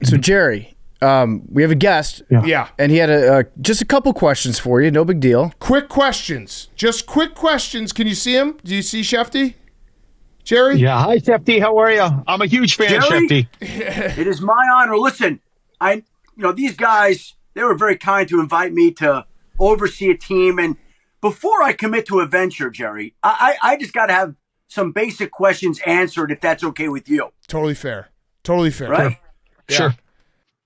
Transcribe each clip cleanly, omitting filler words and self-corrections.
So Jerry, we have a guest. Yeah. And he had just a couple questions for you. No big deal. Quick questions. Just quick questions. Can you see him? Do you see Schefty? Jerry? Yeah. Hi, Shefty. How are you? I'm a huge fan of Jerry? Shefty. It is my honor. Listen, these guys, they were very kind to invite me to oversee a team. And before I commit to a venture, Jerry, I just got to have some basic questions answered, if that's okay with you. Totally fair. Totally fair. Right? Sure.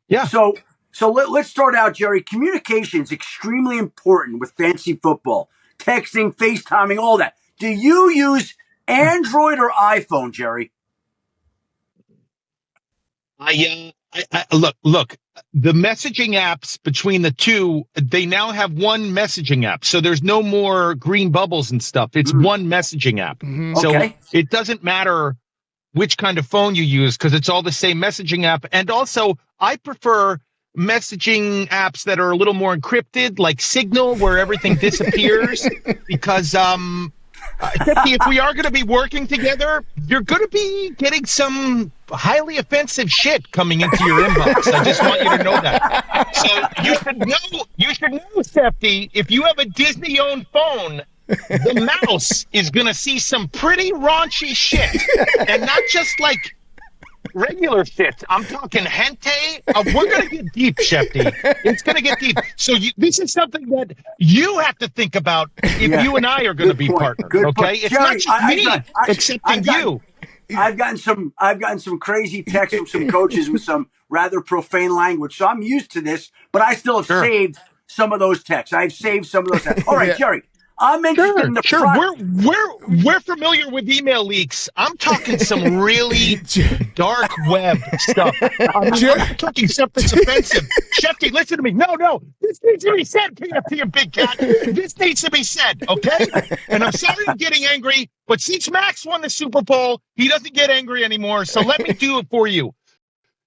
Yeah. So let's start out, Jerry. Communication is extremely important with fantasy football. Texting, FaceTiming, all that. Do you use Android or iPhone, Jerry? Look, the messaging apps between the two, they now have one messaging app. So there's no more green bubbles and stuff. It's one messaging app. Mm-hmm. So Okay. it doesn't matter which kind of phone you use because it's all the same messaging app. And also, I prefer messaging apps that are a little more encrypted, like Signal, where everything disappears. Because if we are going to be working together, you're going to be getting some highly offensive shit coming into your inbox. I just want you to know that. So you should know, Sefty, if you have a Disney-owned phone, the mouse is going to see some pretty raunchy shit, and not just like regular shit. I'm talking hentai. We're going to get deep, Shefty. It's going to get deep. So this is something that you have to think about if you and I are going to be partners. Good okay, point. it's Jerry, not just me accepting you. I've gotten some crazy texts from some coaches with some rather profane language, so I'm used to this. But I still have saved some of those texts. I've saved some of those texts. All right, Jerry. I'm interested in the We're familiar with email leaks. I'm talking some really dark web stuff. I'm talking stuff that's offensive. Shefty, listen to me. No. This needs to be said, PFT and Big Cat. This needs to be said, okay? And I'm sorry I'm getting angry, but since Max won the Super Bowl, he doesn't get angry anymore. So let me do it for you.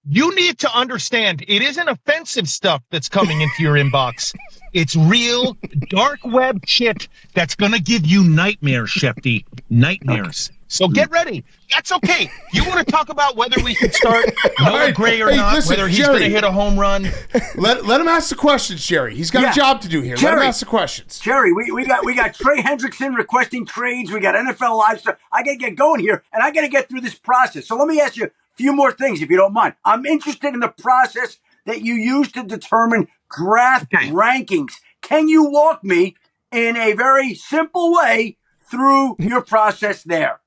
You need to understand it isn't offensive stuff that's coming into your inbox. It's real dark web shit that's going to give you nightmares, Shefty. Nightmares. So get ready. That's okay. You want to talk about whether we should start Noah Gray or not, listen, whether he's Jerry, going to hit a home run. Let him ask the questions, Jerry. He's got a job to do here. Jerry, let him ask the questions. Jerry, we got Trey Hendrickson requesting trades. We got NFL Live stuff. I got to get going here, and I got to get through this process. So let me ask you few more things, if you don't mind. I'm interested in the process that you use to determine draft rankings. Can you walk me in a very simple way through your process there?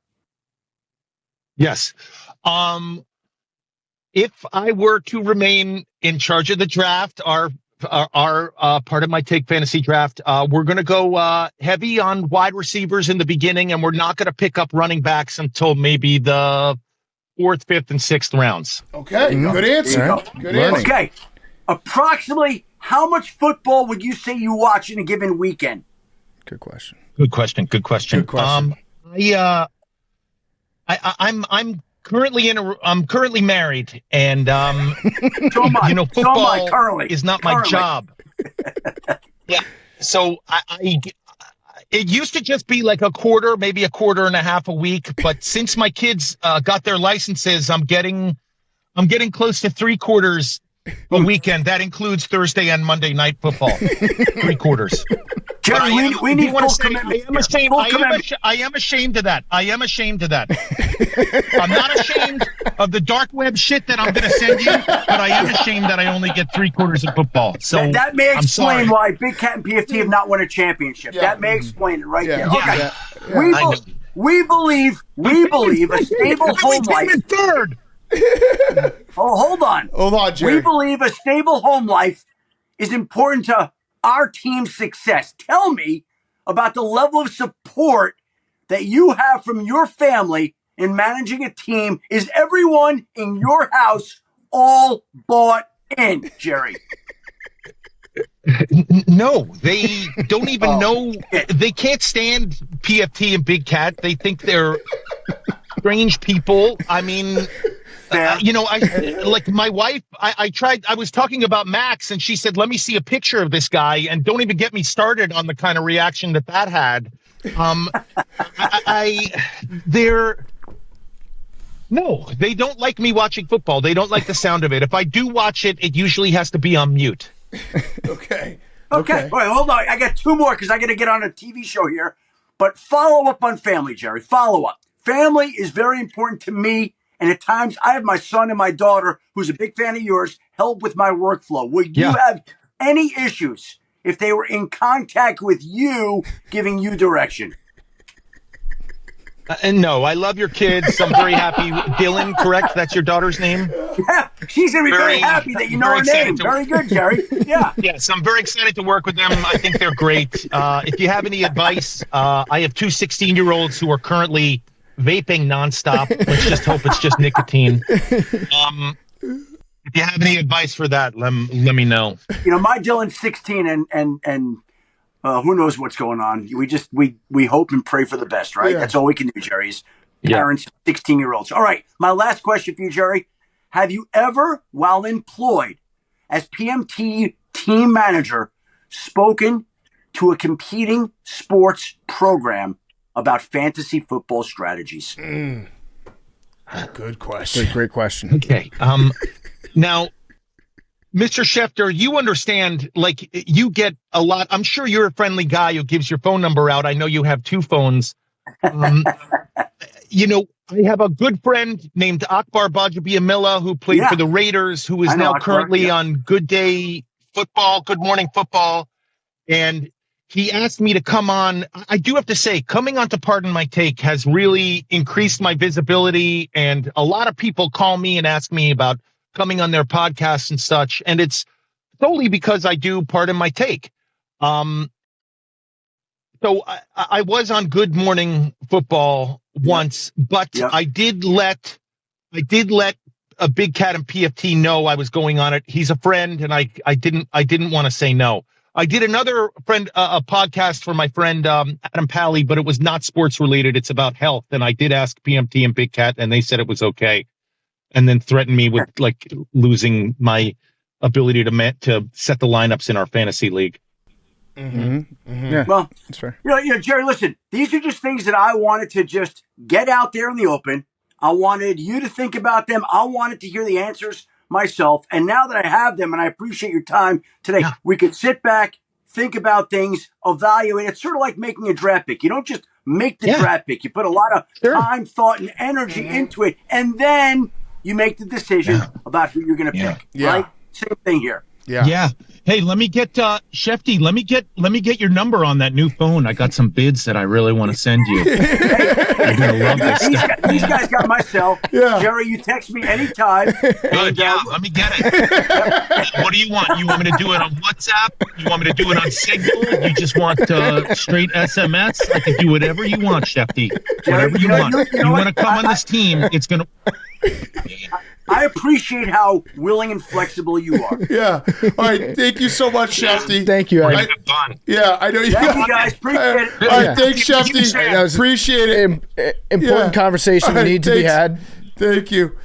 Yes. If I were to remain in charge of the draft, our part of my Take Fantasy draft, we're going to go heavy on wide receivers in the beginning, and we're not going to pick up running backs until maybe the 4th, 5th, and 6th rounds. Okay, good answer. Good answer. Okay, approximately how much football would you say you watch in a given weekend? Good question. Good question. I'm currently married, and football is not my job. Yeah, so it used to just be like a quarter, maybe a quarter and a half a week. But since my kids got their licenses, I'm getting close to 3/4 a weekend. That includes Thursday and Monday night football. 3/4. Jerry, we need full commitment. I am ashamed of that. I'm not ashamed of the dark web shit that I'm going to send you, but I am ashamed that I only get 3/4 of football. So that may explain why Big Cat and PFT have not won a championship. Yeah. That may explain it there. Okay. We believe a stable home life. Third. Hold on, Jerry. We believe a stable home life is important to our team's success. Tell me about the level of support that you have from your family in managing a team. Is everyone in your house all bought in, Jerry? No, they don't even know. They can't stand PFT and Big Cat. They think they're strange people. I mean, like my wife, I was talking about Max, and she said, let me see a picture of this guy, and don't even get me started on the kind of reaction that had. No, they don't like me watching football. They don't like the sound of it. If I do watch it, it usually has to be on mute. Okay. Okay. Wait, hold on. I got two more because I got to get on a TV show here. But follow up on family, Jerry. Follow up. Family is very important to me. And at times, I have my son and my daughter, who's a big fan of yours, help with my workflow. Would you have any issues if they were in contact with you, giving you direction? And no, I love your kids. I'm very happy. Dylan, correct? That's your daughter's name? Yeah, she's going to be very happy that you know her name. Very good, Jerry. Yeah. Yes, I'm very excited to work with them. I think they're great. If you have any advice, I have two 16-year-olds who are currently vaping nonstop. Let's just hope it's just nicotine. If you have any advice for that, let me know. You know, my Dylan's 16 and who knows what's going on. We hope and pray for the best, right? Yeah. That's all we can do, Jerry's parents, 16-year-olds. All right, my last question for you, Jerry. Have you ever, while employed as PMT team manager, spoken to a competing sports program about fantasy football strategies? Good question. Great question. Okay. Now, Mr. Schefter, you understand, like, you get a lot. I'm sure you're a friendly guy who gives your phone number out. I know you have two phones. You know, I have a good friend named Akbar Bajabiamila who played for the Raiders, who is now currently on Good Day Football, Good Morning Football. And he asked me to come on. I do have to say, coming on to Pardon My Take has really increased my visibility. And a lot of people call me and ask me about coming on their podcasts and such. And it's solely because I do Pardon My Take. So I was on Good Morning Football once, but I did let a Big Cat and PFT know I was going on it. He's a friend, and I didn't want to say no. I did another a podcast for my friend Adam Pally, but it was not sports related. It's about health, and I did ask PMT and Big Cat, and they said it was okay, and then threatened me with like losing my ability to set the lineups in our fantasy league. Yeah, well, that's fair. You know, Jerry, listen, these are just things that I wanted to just get out there in the open. I wanted you to think about them. I wanted to hear the answers myself. And now that I have them, and I appreciate your time today, we could sit back, think about things, evaluate. It's sort of like making a draft pick. You don't just make the draft pick. You put a lot of time, thought, and energy into it, and then you make the decision about who you're going to pick. Right? Same thing here. Yeah. Hey, let me get Shefty. Let me get your number on that new phone. I got some bids that I really want to send you. You're gonna love this stuff. These guys got my cell. Jerry, you text me anytime. Good. Let me get it. What do you want? You want me to do it on WhatsApp? You want me to do it on Signal? You just want straight SMS? I can do whatever you want, Shefty. Whatever you want. You want to come on this team? It's gonna. I appreciate how willing and flexible you are. Yeah. All right. Thank you so much, Shefty. Thank you. I know you. Thank you, guys. Appreciate it. All right. Thanks, Shefty. That was appreciate it. Important conversation All right, need to be had. Thank you.